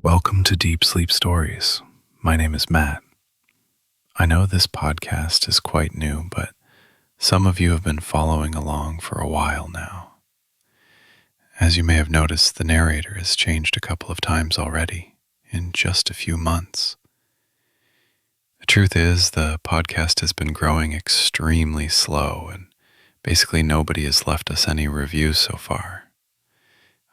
Welcome to Deep Sleep Stories. My name is Matt. I know this podcast is quite new, but some of you have been following along for a while now. As you may have noticed, the narrator has changed a couple of times already in just a few months. The truth is, the podcast has been growing extremely slow, and basically nobody has left us any reviews so far.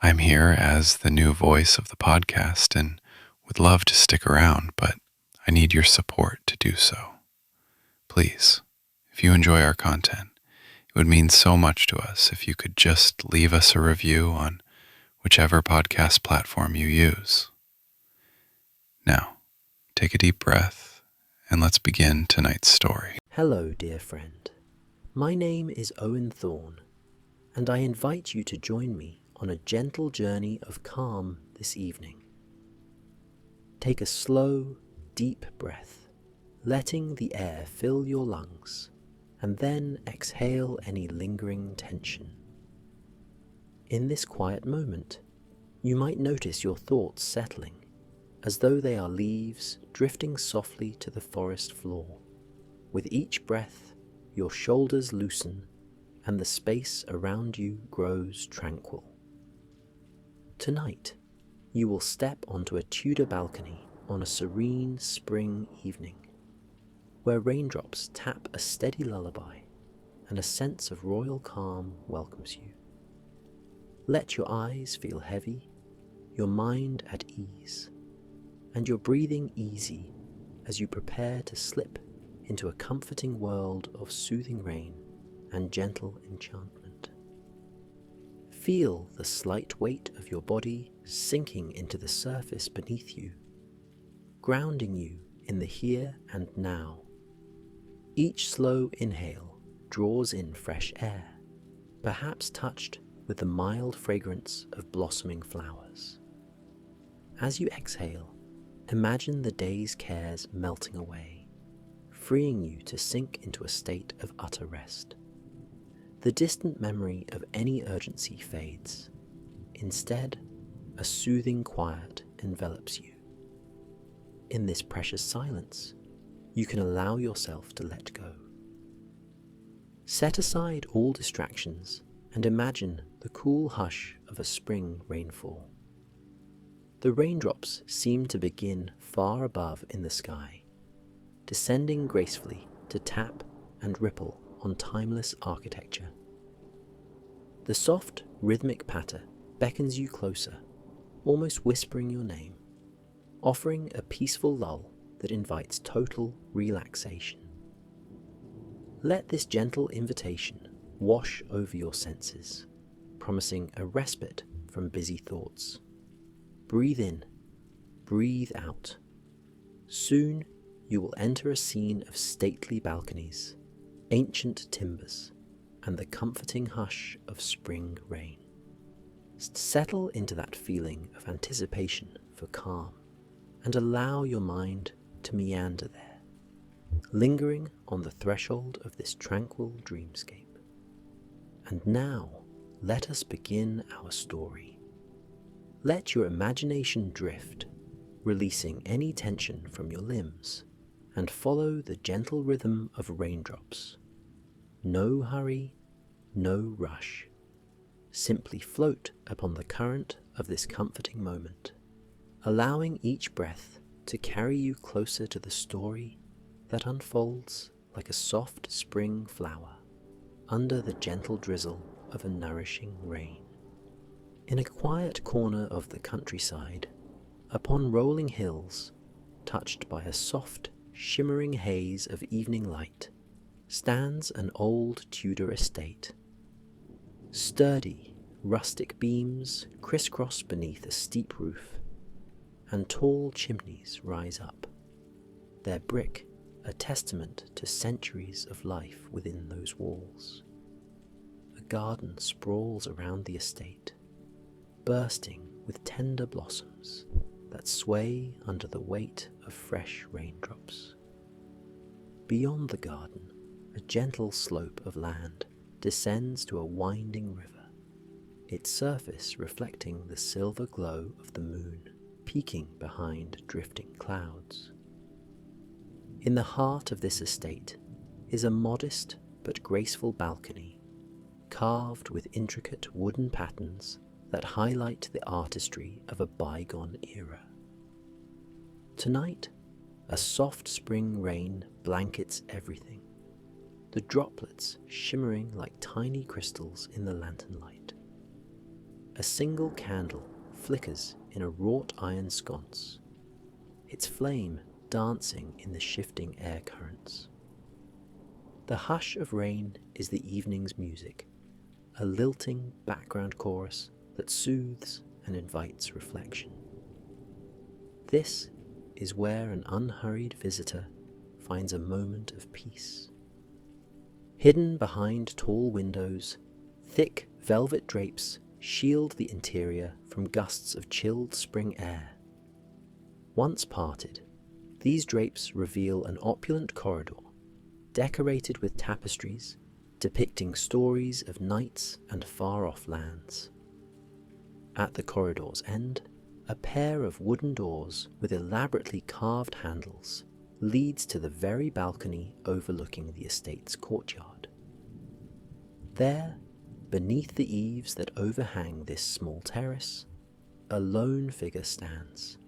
I'm here as the new voice of the podcast and would love to stick around, but I need your support to do so. Please, if you enjoy our content, it would mean so much to us if you could just leave us a review on whichever podcast platform you use. Now, take a deep breath and let's begin tonight's story. Hello, dear friend. My name is Owen Thorne, and I invite you to join me on a gentle journey of calm this evening. Take a slow, deep breath, letting the air fill your lungs, and then exhale any lingering tension. In this quiet moment, you might notice your thoughts settling, as though they are leaves drifting softly to the forest floor. With each breath, your shoulders loosen, and the space around you grows tranquil. Tonight, you will step onto a Tudor balcony on a serene spring evening, where raindrops tap a steady lullaby and a sense of royal calm welcomes you. Let your eyes feel heavy, your mind at ease, and your breathing easy as you prepare to slip into a comforting world of soothing rain and gentle enchantment. Feel the slight weight of your body sinking into the surface beneath you, grounding you in the here and now. Each slow inhale draws in fresh air, perhaps touched with the mild fragrance of blossoming flowers. As you exhale, imagine the day's cares melting away, freeing you to sink into a state of utter rest. The distant memory of any urgency fades. Instead, a soothing quiet envelops you. In this precious silence, you can allow yourself to let go. Set aside all distractions and imagine the cool hush of a spring rainfall. The raindrops seem to begin far above in the sky, descending gracefully to tap and ripple on timeless architecture. The soft, rhythmic patter beckons you closer, almost whispering your name, offering a peaceful lull that invites total relaxation. Let this gentle invitation wash over your senses, promising a respite from busy thoughts. Breathe in, breathe out. Soon you will enter a scene of stately balconies, ancient timbers, and the comforting hush of spring rain. Settle into that feeling of anticipation for calm and allow your mind to meander there, lingering on the threshold of this tranquil dreamscape. And now, let us begin our story. Let your imagination drift, releasing any tension from your limbs, and follow the gentle rhythm of raindrops. No hurry, no rush. Simply float upon the current of this comforting moment, allowing each breath to carry you closer to the story that unfolds like a soft spring flower under the gentle drizzle of a nourishing rain. In a quiet corner of the countryside, upon rolling hills, touched by a soft, shimmering haze of evening light, stands an old Tudor estate. Sturdy, rustic beams crisscross beneath a steep roof, and tall chimneys rise up, their brick a testament to centuries of life within those walls. A garden sprawls around the estate, bursting with tender blossoms that sway under the weight of fresh raindrops. Beyond the garden, a gentle slope of land descends to a winding river, its surface reflecting the silver glow of the moon peeking behind drifting clouds. In the heart of this estate is a modest but graceful balcony, carved with intricate wooden patterns that highlight the artistry of a bygone era. Tonight, a soft spring rain blankets everything, the droplets shimmering like tiny crystals in the lantern light. A single candle flickers in a wrought iron sconce, its flame dancing in the shifting air currents. The hush of rain is the evening's music, a lilting background chorus that soothes and invites reflection. This is where an unhurried visitor finds a moment of peace. Hidden behind tall windows, thick velvet drapes shield the interior from gusts of chilled spring air. Once parted, these drapes reveal an opulent corridor, decorated with tapestries depicting stories of knights and far-off lands. At the corridor's end, a pair of wooden doors with elaborately carved handles leads to the very balcony overlooking the estate's courtyard. There, beneath the eaves that overhang this small terrace, a lone figure stands,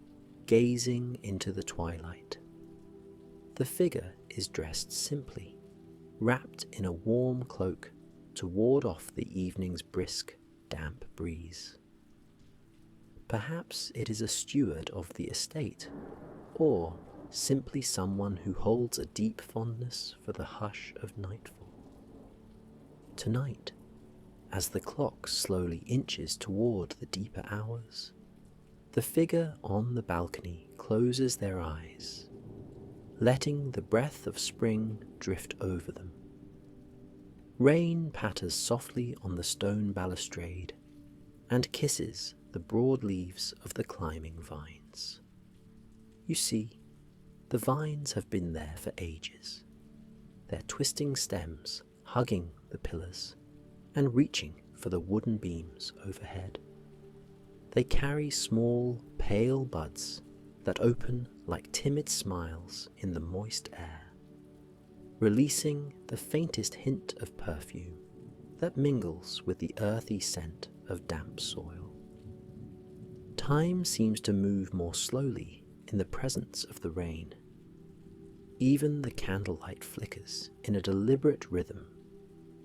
gazing into the twilight. The figure is dressed simply, wrapped in a warm cloak to ward off the evening's brisk, damp breeze. Perhaps it is a steward of the estate, or simply someone who holds a deep fondness for the hush of nightfall. Tonight, as the clock slowly inches toward the deeper hours, the figure on the balcony closes their eyes, letting the breath of spring drift over them. Rain patters softly on the stone balustrade and kisses the broad leaves of the climbing vines. You see, the vines have been there for ages, their twisting stems hugging the pillars and reaching for the wooden beams overhead. They carry small, pale buds that open like timid smiles in the moist air, releasing the faintest hint of perfume that mingles with the earthy scent of damp soil. Time seems to move more slowly in the presence of the rain. Even the candlelight flickers in a deliberate rhythm,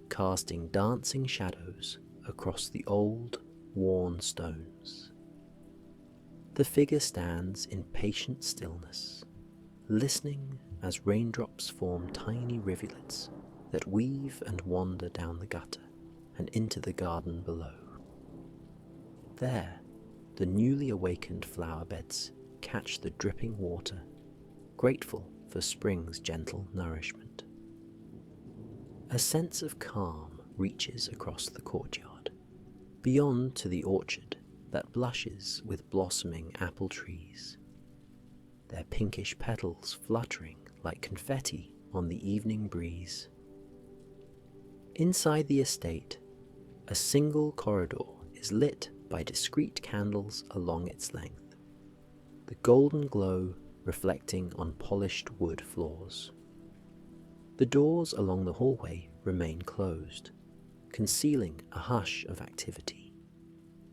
casting dancing shadows across the old, worn stones. The figure stands in patient stillness, listening as raindrops form tiny rivulets that weave and wander down the gutter and into the garden below. There, the newly awakened flower beds catch the dripping water, grateful for spring's gentle nourishment. A sense of calm reaches across the courtyard, beyond to the orchard that blushes with blossoming apple trees, their pinkish petals fluttering like confetti on the evening breeze. Inside the estate, a single corridor is lit by discrete candles along its length, the golden glow reflecting on polished wood floors. The doors along the hallway remain closed, concealing a hush of activity,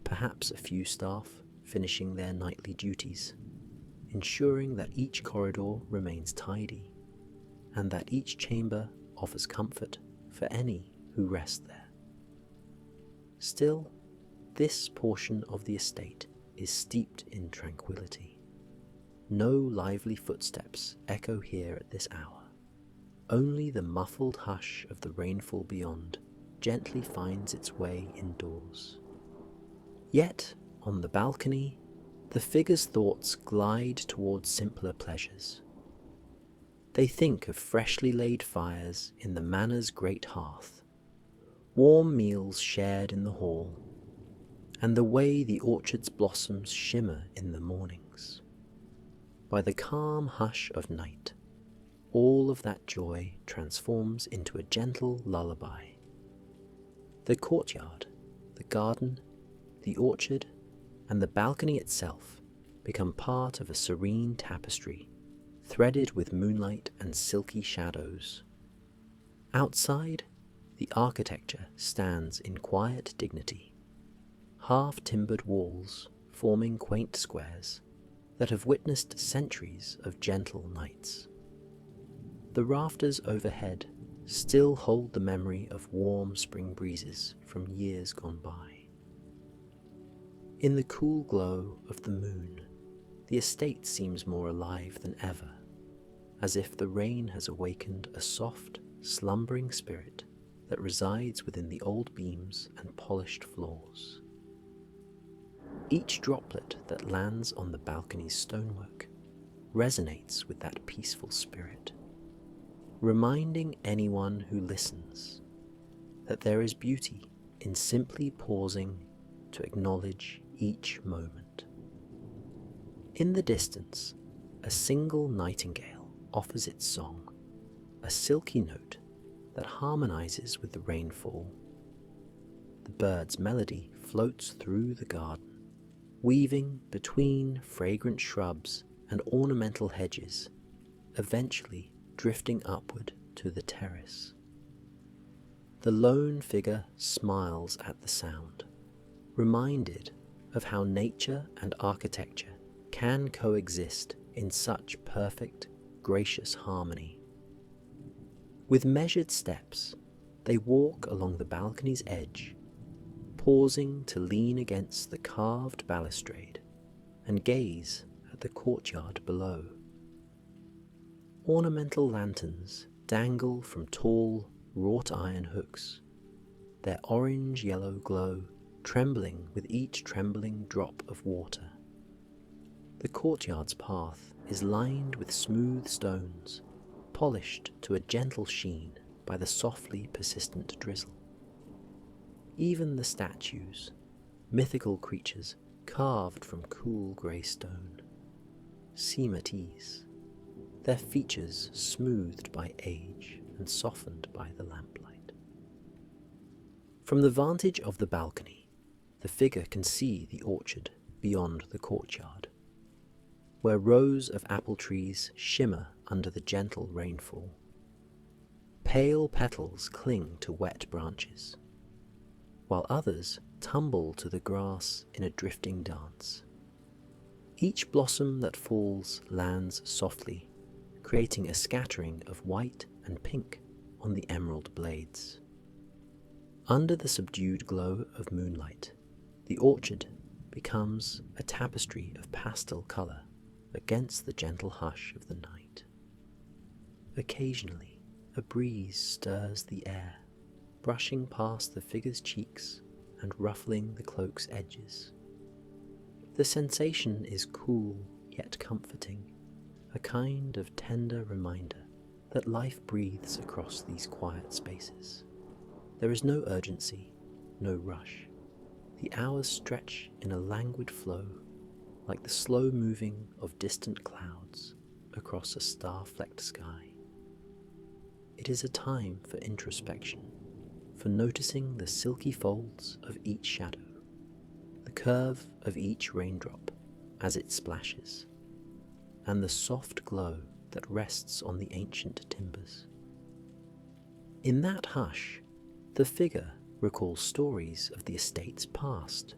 perhaps a few staff finishing their nightly duties, ensuring that each corridor remains tidy and that each chamber offers comfort for any who rest there. Still, this portion of the estate is steeped in tranquility. No lively footsteps echo here at this hour. Only the muffled hush of the rainfall beyond gently finds its way indoors. Yet, on the balcony, the figure's thoughts glide towards simpler pleasures. They think of freshly laid fires in the manor's great hearth, warm meals shared in the hall, and the way the orchard's blossoms shimmer in the mornings. By the calm hush of night, all of that joy transforms into a gentle lullaby. The courtyard, the garden, the orchard, and the balcony itself become part of a serene tapestry threaded with moonlight and silky shadows. Outside, the architecture stands in quiet dignity, half-timbered walls forming quaint squares that have witnessed centuries of gentle nights. The rafters overhead still hold the memory of warm spring breezes from years gone by. In the cool glow of the moon, the estate seems more alive than ever, as if the rain has awakened a soft, slumbering spirit that resides within the old beams and polished floors. Each droplet that lands on the balcony's stonework resonates with that peaceful spirit, reminding anyone who listens that there is beauty in simply pausing to acknowledge each moment. In the distance, a single nightingale offers its song, a silky note that harmonizes with the rainfall. The bird's melody floats through the garden, weaving between fragrant shrubs and ornamental hedges, eventually drifting upward to the terrace. The lone figure smiles at the sound, reminded of how nature and architecture can coexist in such perfect, gracious harmony. With measured steps, they walk along the balcony's edge, pausing to lean against the carved balustrade and gaze at the courtyard below. Ornamental lanterns dangle from tall, wrought-iron hooks, their orange-yellow glow trembling with each trembling drop of water. The courtyard's path is lined with smooth stones, polished to a gentle sheen by the softly persistent drizzle. Even the statues, mythical creatures carved from cool grey stone, seem at ease, their features smoothed by age and softened by the lamplight. From the vantage of the balcony, the figure can see the orchard beyond the courtyard, where rows of apple trees shimmer under the gentle rainfall. Pale petals cling to wet branches, while others tumble to the grass in a drifting dance. Each blossom that falls lands softly, creating a scattering of white and pink on the emerald blades. Under the subdued glow of moonlight, the orchard becomes a tapestry of pastel colour against the gentle hush of the night. Occasionally, a breeze stirs the air, brushing past the figure's cheeks and ruffling the cloak's edges. The sensation is cool yet comforting, a kind of tender reminder that life breathes across these quiet spaces. There is no urgency, no rush. The hours stretch in a languid flow, like the slow moving of distant clouds across a star-flecked sky. It is a time for introspection, for noticing the silky folds of each shadow, the curve of each raindrop as it splashes, and the soft glow that rests on the ancient timbers. In that hush, the figure recalls stories of the estate's past,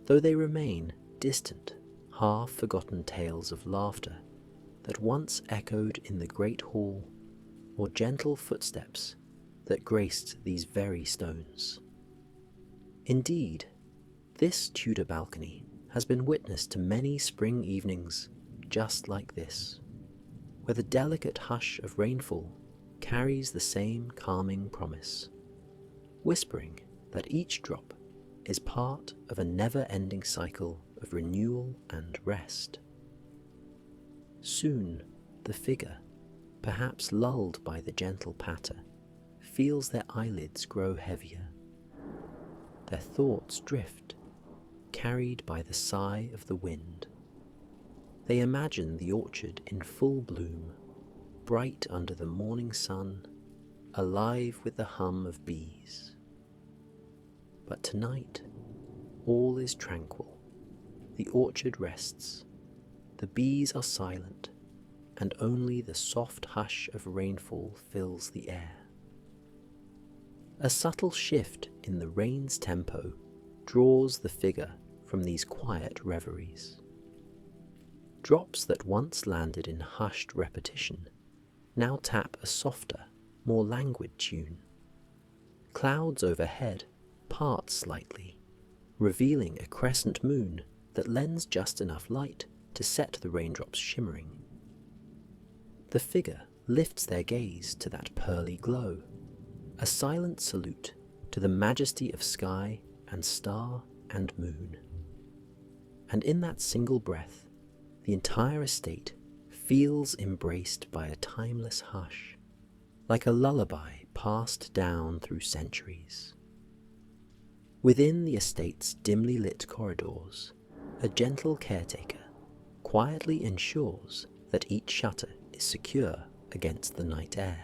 though they remain distant, half-forgotten tales of laughter that once echoed in the great hall, or gentle footsteps that graced these very stones. Indeed, this Tudor balcony has been witness to many spring evenings just like this, where the delicate hush of rainfall carries the same calming promise, whispering that each drop is part of a never-ending cycle of renewal and rest. Soon, the figure, perhaps lulled by the gentle patter, feels their eyelids grow heavier. Their thoughts drift, carried by the sigh of the wind. They imagine the orchard in full bloom, bright under the morning sun, alive with the hum of bees. But tonight, all is tranquil. The orchard rests, the bees are silent, and only the soft hush of rainfall fills the air. A subtle shift in the rain's tempo draws the figure from these quiet reveries. Drops that once landed in hushed repetition now tap a softer, more languid tune. Clouds overhead part slightly, revealing a crescent moon that lends just enough light to set the raindrops shimmering. The figure lifts their gaze to that pearly glow, a silent salute to the majesty of sky and star and moon. And in that single breath, the entire estate feels embraced by a timeless hush, like a lullaby passed down through centuries. Within the estate's dimly lit corridors, a gentle caretaker quietly ensures that each shutter is secure against the night air.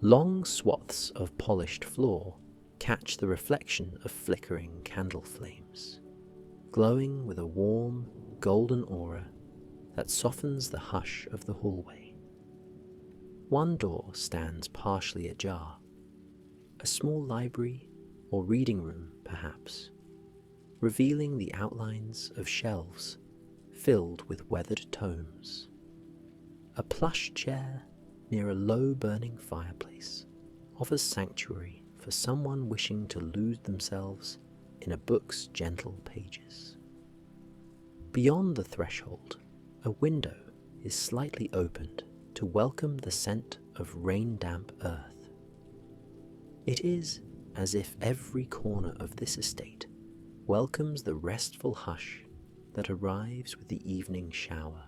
Long swaths of polished floor catch the reflection of flickering candle flames, glowing with a warm, golden aura that softens the hush of the hallway. One door stands partially ajar, a small library or reading room perhaps, revealing the outlines of shelves filled with weathered tomes. A plush chair near a low-burning fireplace offers sanctuary for someone wishing to lose themselves in a book's gentle pages. Beyond the threshold, a window is slightly opened to welcome the scent of rain-damp earth. It is as if every corner of this estate welcomes the restful hush that arrives with the evening shower.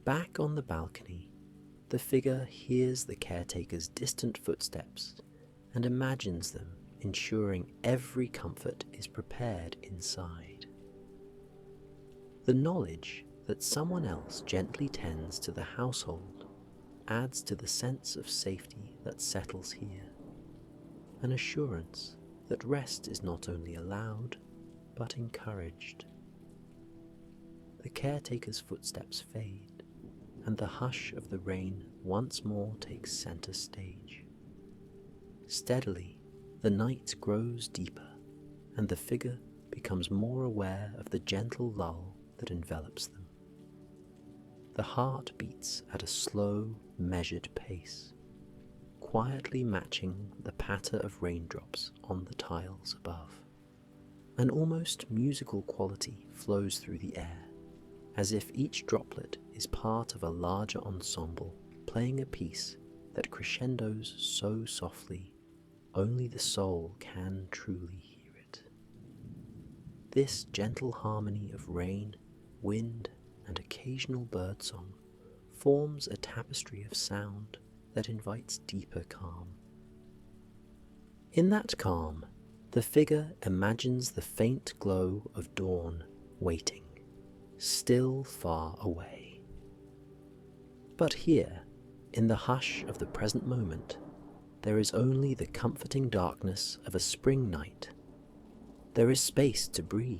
Back on the balcony, the figure hears the caretaker's distant footsteps and imagines them ensuring every comfort is prepared inside. The knowledge that someone else gently tends to the household adds to the sense of safety that settles here, an assurance that rest is not only allowed, but encouraged. The caretaker's footsteps fade, and the hush of the rain once more takes center stage. Steadily, the night grows deeper, and the figure becomes more aware of the gentle lull that envelops them. The heart beats at a slow, measured pace, quietly matching the patter of raindrops on the tiles above. An almost musical quality flows through the air, as if each droplet is part of a larger ensemble playing a piece that crescendos so softly only the soul can truly hear it. This gentle harmony of rain, wind, and occasional birdsong forms a tapestry of sound that invites deeper calm. In that calm, the figure imagines the faint glow of dawn waiting, still far away. But here, in the hush of the present moment, there is only the comforting darkness of a spring night. There is space to breathe.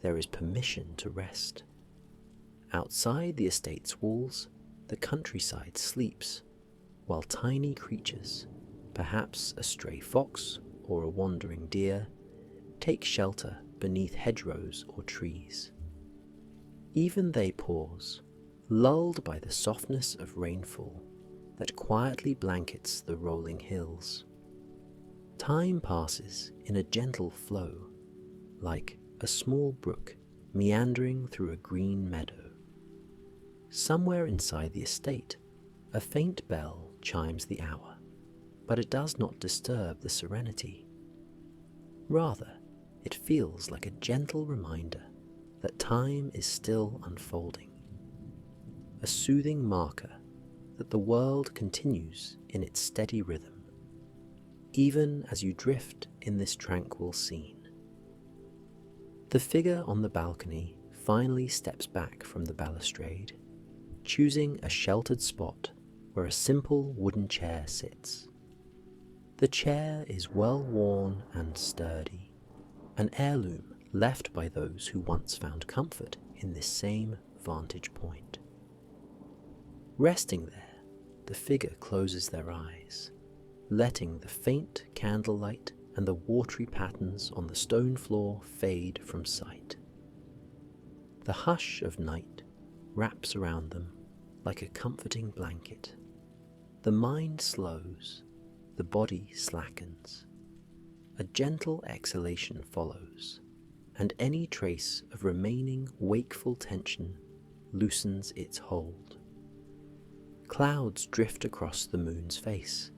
There is permission to rest. Outside the estate's walls, the countryside sleeps, while tiny creatures, perhaps a stray fox or a wandering deer, take shelter beneath hedgerows or trees. Even they pause, lulled by the softness of rainfall that quietly blankets the rolling hills. Time passes in a gentle flow, like a small brook meandering through a green meadow. Somewhere inside the estate, a faint bell chimes the hour, but it does not disturb the serenity. Rather, it feels like a gentle reminder that time is still unfolding, a soothing marker that the world continues in its steady rhythm, even as you drift in this tranquil scene. The figure on the balcony finally steps back from the balustrade, choosing a sheltered spot where a simple wooden chair sits. The chair is well worn and sturdy, an heirloom left by those who once found comfort in this same vantage point. Resting there, the figure closes their eyes, letting the faint candlelight and the watery patterns on the stone floor fade from sight. The hush of night wraps around them like a comforting blanket. The mind slows, the body slackens. A gentle exhalation follows, and any trace of remaining wakeful tension loosens its hold. Clouds drift across the moon's face,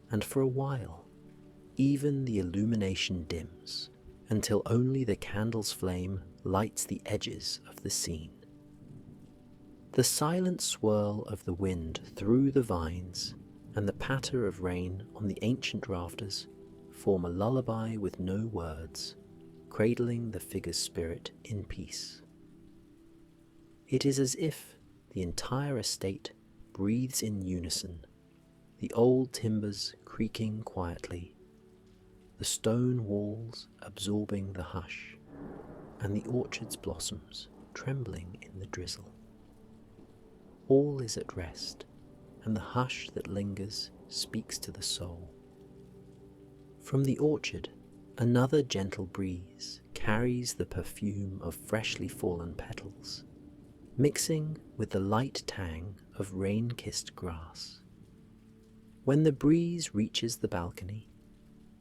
and for a while, even the illumination dims until only the candle's flame lights the edges of the scene. The silent swirl of the wind through the vines and the patter of rain on the ancient rafters form a lullaby with no words, cradling the figure's spirit in peace. It is as if the entire estate breathes in unison, the old timbers creaking quietly, the stone walls absorbing the hush, and the orchard's blossoms trembling in the drizzle. All is at rest, and the hush that lingers speaks to the soul. From the orchard, another gentle breeze carries the perfume of freshly fallen petals, mixing with the light tang of rain-kissed grass. When the breeze reaches the balcony,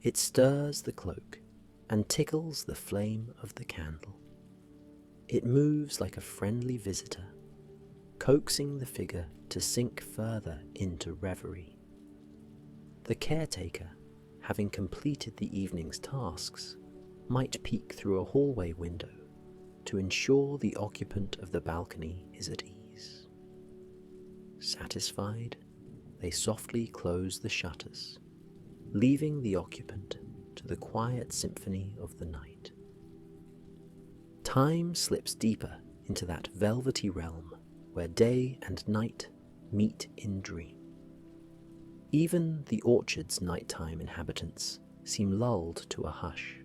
it stirs the cloak and tickles the flame of the candle. It moves like a friendly visitor, coaxing the figure to sink further into reverie. The caretaker, having completed the evening's tasks, might peek through a hallway window to ensure the occupant of the balcony is at ease. Satisfied, they softly close the shutters, leaving the occupant to the quiet symphony of the night. Time slips deeper into that velvety realm where day and night meet in dream. Even the orchard's nighttime inhabitants seem lulled to a hush.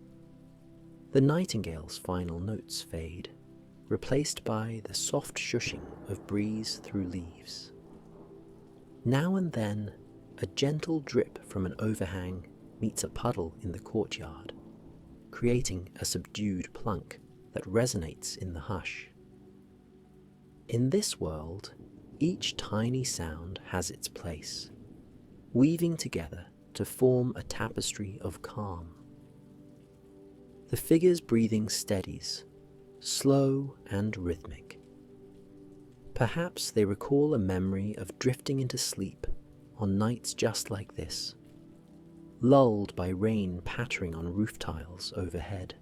The nightingale's final notes fade, replaced by the soft shushing of breeze through leaves. Now and then, a gentle drip from an overhang meets a puddle in the courtyard, creating a subdued plunk that resonates in the hush. In this world, each tiny sound has its place, weaving together to form a tapestry of calm. The figure's breathing steadies, slow and rhythmic. Perhaps they recall a memory of drifting into sleep on nights just like this, lulled by rain pattering on roof tiles overhead.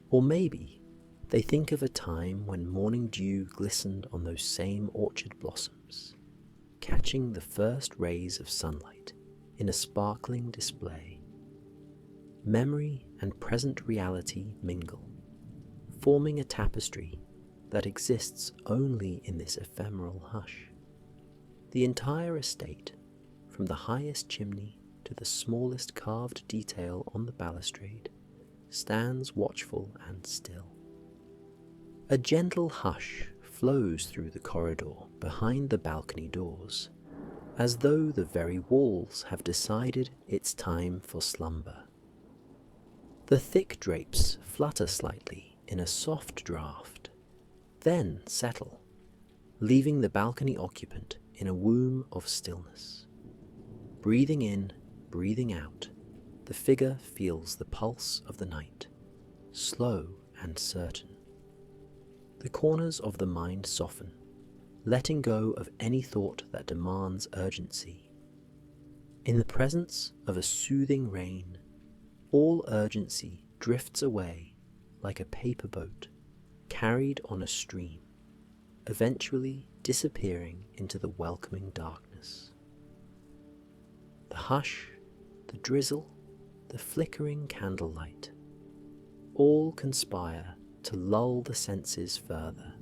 Or maybe they think of a time when morning dew glistened on those same orchard blossoms, catching the first rays of sunlight in a sparkling display. Memory and present reality mingle, forming a tapestry that exists only in this ephemeral hush. The entire estate, from the highest chimney to the smallest carved detail on the balustrade, stands watchful and still. A gentle hush flows through the corridor behind the balcony doors, as though the very walls have decided it's time for slumber. The thick drapes flutter slightly in a soft draft, then settle, leaving the balcony occupant in a womb of stillness. Breathing in, breathing out, the figure feels the pulse of the night, slow and certain. The corners of the mind soften, letting go of any thought that demands urgency. In the presence of a soothing rain, all urgency drifts away like a paper boat carried on a stream, eventually disappearing into the welcoming darkness. The hush, the drizzle, the flickering candlelight, all conspire to lull the senses further,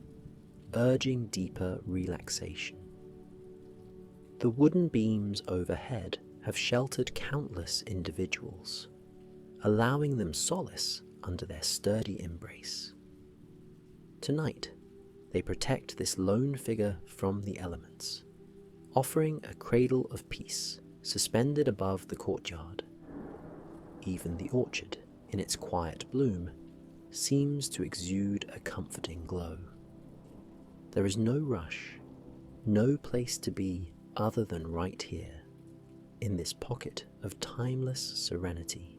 urging deeper relaxation. The wooden beams overhead have sheltered countless individuals, allowing them solace under their sturdy embrace. Tonight, they protect this lone figure from the elements, offering a cradle of peace suspended above the courtyard. Even the orchard, in its quiet bloom, seems to exude a comforting glow. There is no rush, no place to be other than right here, in this pocket of timeless serenity.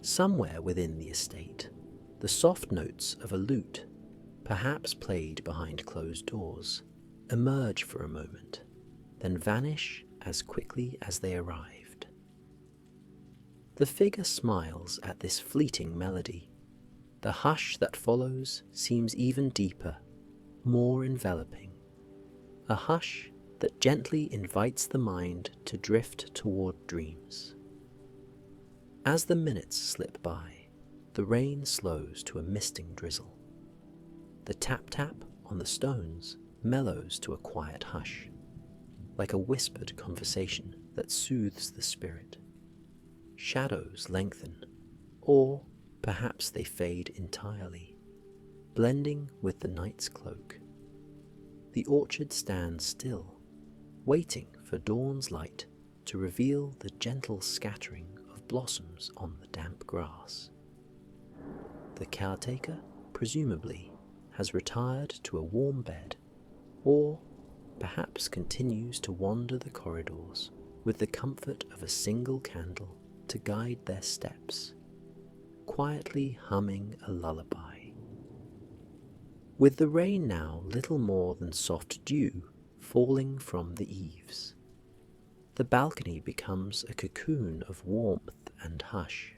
Somewhere within the estate, the soft notes of a lute, perhaps played behind closed doors, emerge for a moment, then vanish as quickly as they arrived. The figure smiles at this fleeting melody. The hush that follows seems even deeper, more enveloping, a hush that gently invites the mind to drift toward dreams. As the minutes slip by, the rain slows to a misting drizzle. The tap-tap on the stones mellows to a quiet hush, like a whispered conversation that soothes the spirit. Shadows lengthen, or perhaps they fade entirely, blending with the night's cloak. The orchard stands still, waiting for dawn's light to reveal the gentle scattering of blossoms on the damp grass. The caretaker, presumably, has retired to a warm bed, or perhaps continues to wander the corridors with the comfort of a single candle to guide their steps, quietly humming a lullaby. With the rain now little more than soft dew falling from the eaves, the balcony becomes a cocoon of warmth and hush.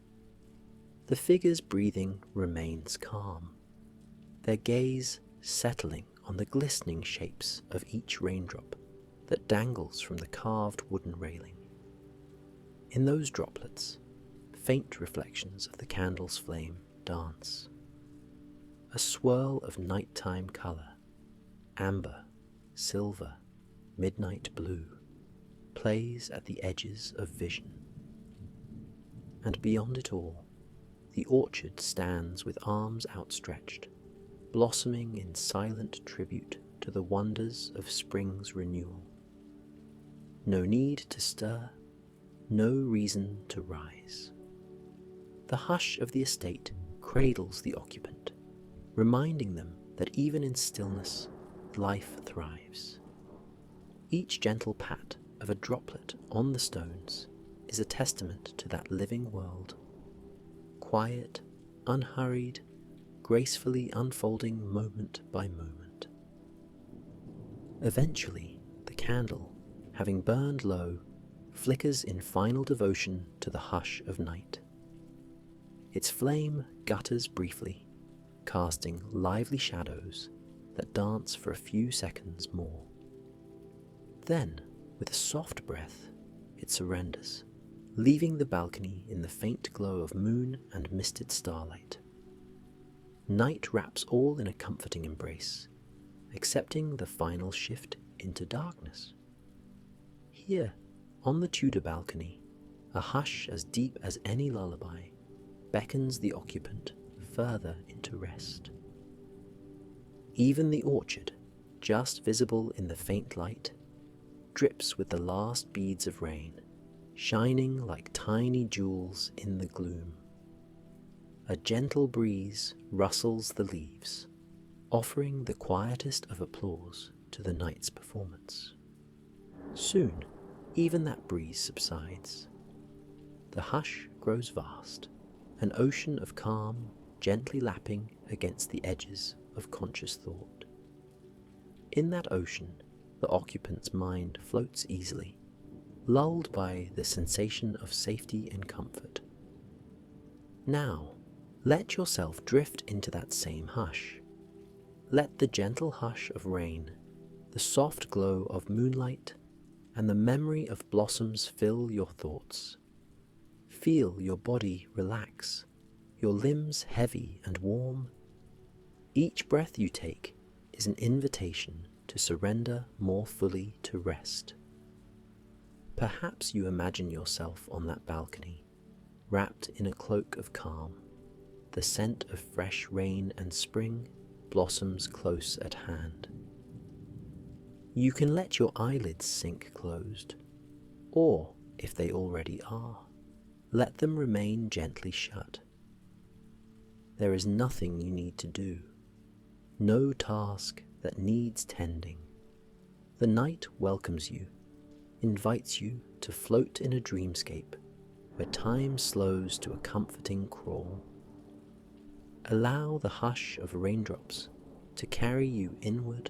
The figure's breathing remains calm, their gaze settling on the glistening shapes of each raindrop that dangles from the carved wooden railing. In those droplets, faint reflections of the candle's flame dance. A swirl of nighttime colour, amber, silver, midnight blue, plays at the edges of vision. And beyond it all, the orchard stands with arms outstretched, blossoming in silent tribute to the wonders of spring's renewal. No need to stir, no reason to rise. The hush of the estate cradles the occupant, reminding them that even in stillness, life thrives. Each gentle pat of a droplet on the stones is a testament to that living world, quiet, unhurried, gracefully unfolding moment by moment. Eventually, the candle, having burned low, flickers in final devotion to the hush of night. Its flame gutters briefly, casting lively shadows that dance for a few seconds more. Then, with a soft breath, it surrenders, leaving the balcony in the faint glow of moon and misted starlight. Night wraps all in a comforting embrace, accepting the final shift into darkness. Here, on the Tudor balcony, a hush as deep as any lullaby beckons the occupant further into rest. Even the orchard, just visible in the faint light, drips with the last beads of rain, shining like tiny jewels in the gloom. A gentle breeze rustles the leaves, offering the quietest of applause to the night's performance. Soon, even that breeze subsides. The hush grows vast, an ocean of calm gently lapping against the edges of conscious thought. In that ocean, the occupant's mind floats easily, lulled by the sensation of safety and comfort. Now, let yourself drift into that same hush. Let the gentle hush of rain, the soft glow of moonlight, and the memory of blossoms fill your thoughts. Feel your body relax, your limbs heavy and warm. Each breath you take is an invitation to surrender more fully to rest. Perhaps you imagine yourself on that balcony, wrapped in a cloak of calm, the scent of fresh rain and spring blossoms close at hand. You can let your eyelids sink closed, or, if they already are, let them remain gently shut. There is nothing you need to do, no task that needs tending. The night welcomes you, invites you to float in a dreamscape where time slows to a comforting crawl. Allow the hush of raindrops to carry you inward,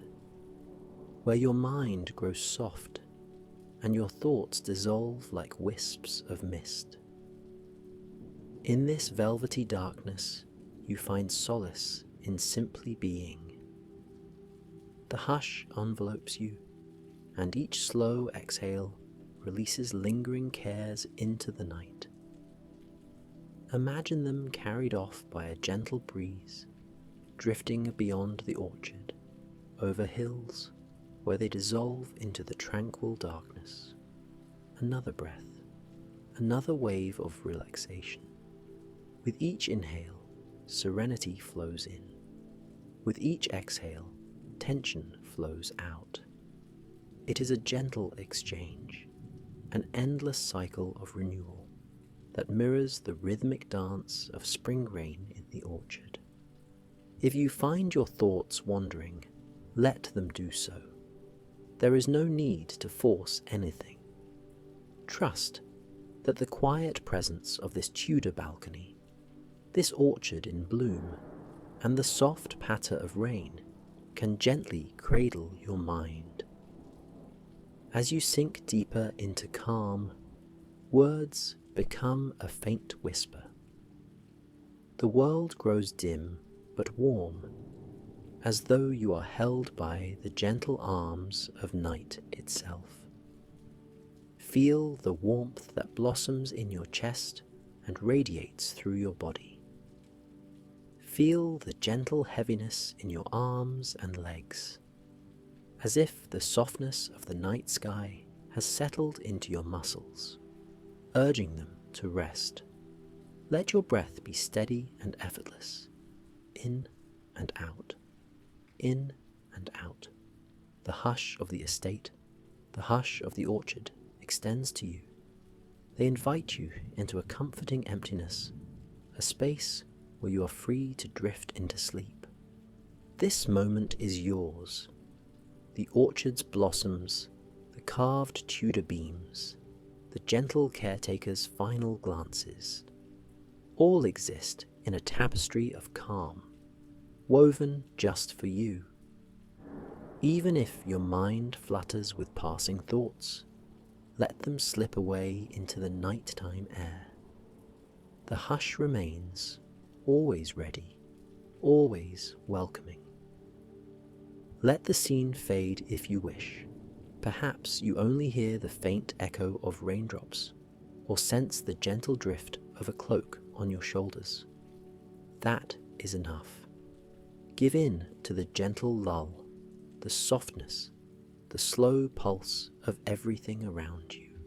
where your mind grows soft and your thoughts dissolve like wisps of mist. In this velvety darkness, you find solace in simply being. The hush envelopes you, and each slow exhale releases lingering cares into the night. Imagine them carried off by a gentle breeze, drifting beyond the orchard, over hills, where they dissolve into the tranquil darkness. Another breath, another wave of relaxation. With each inhale, serenity flows in. With each exhale, tension flows out. It is a gentle exchange, an endless cycle of renewal that mirrors the rhythmic dance of spring rain in the orchard. If you find your thoughts wandering, let them do so. There is no need to force anything. Trust that the quiet presence of this Tudor balcony, this orchard in bloom, and the soft patter of rain can gently cradle your mind. As you sink deeper into calm, words become a faint whisper. The world grows dim but warm, as though you are held by the gentle arms of night itself. Feel the warmth that blossoms in your chest and radiates through your body. Feel the gentle heaviness in your arms and legs, as if the softness of the night sky has settled into your muscles, urging them to rest. Let your breath be steady and effortless, in and out, in and out. The hush of the estate, the hush of the orchard extends to you. They invite you into a comforting emptiness, a space where you are free to drift into sleep. This moment is yours. The orchard's blossoms, the carved Tudor beams, the gentle caretaker's final glances, all exist in a tapestry of calm, woven just for you. Even if your mind flutters with passing thoughts, let them slip away into the nighttime air. The hush remains, always ready, always welcoming. Let the scene fade if you wish. Perhaps you only hear the faint echo of raindrops, or sense the gentle drift of a cloak on your shoulders. That is enough. Give in to the gentle lull, the softness, the slow pulse of everything around you.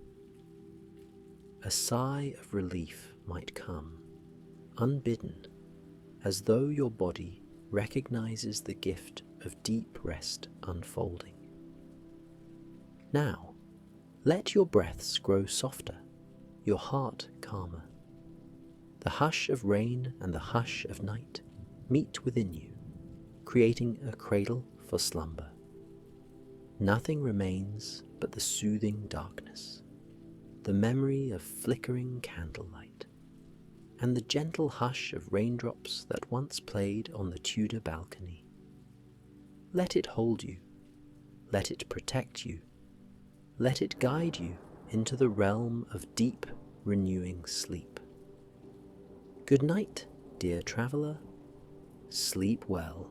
A sigh of relief might come, unbidden, as though your body recognizes the gift of deep rest unfolding. Now, let your breaths grow softer, your heart calmer. The hush of rain and the hush of night meet within you, creating a cradle for slumber. Nothing remains but the soothing darkness, the memory of flickering candlelight, and the gentle hush of raindrops that once played on the Tudor balcony. Let it hold you, let it protect you, let it guide you into the realm of deep, renewing sleep. Good night, dear traveller. Sleep well.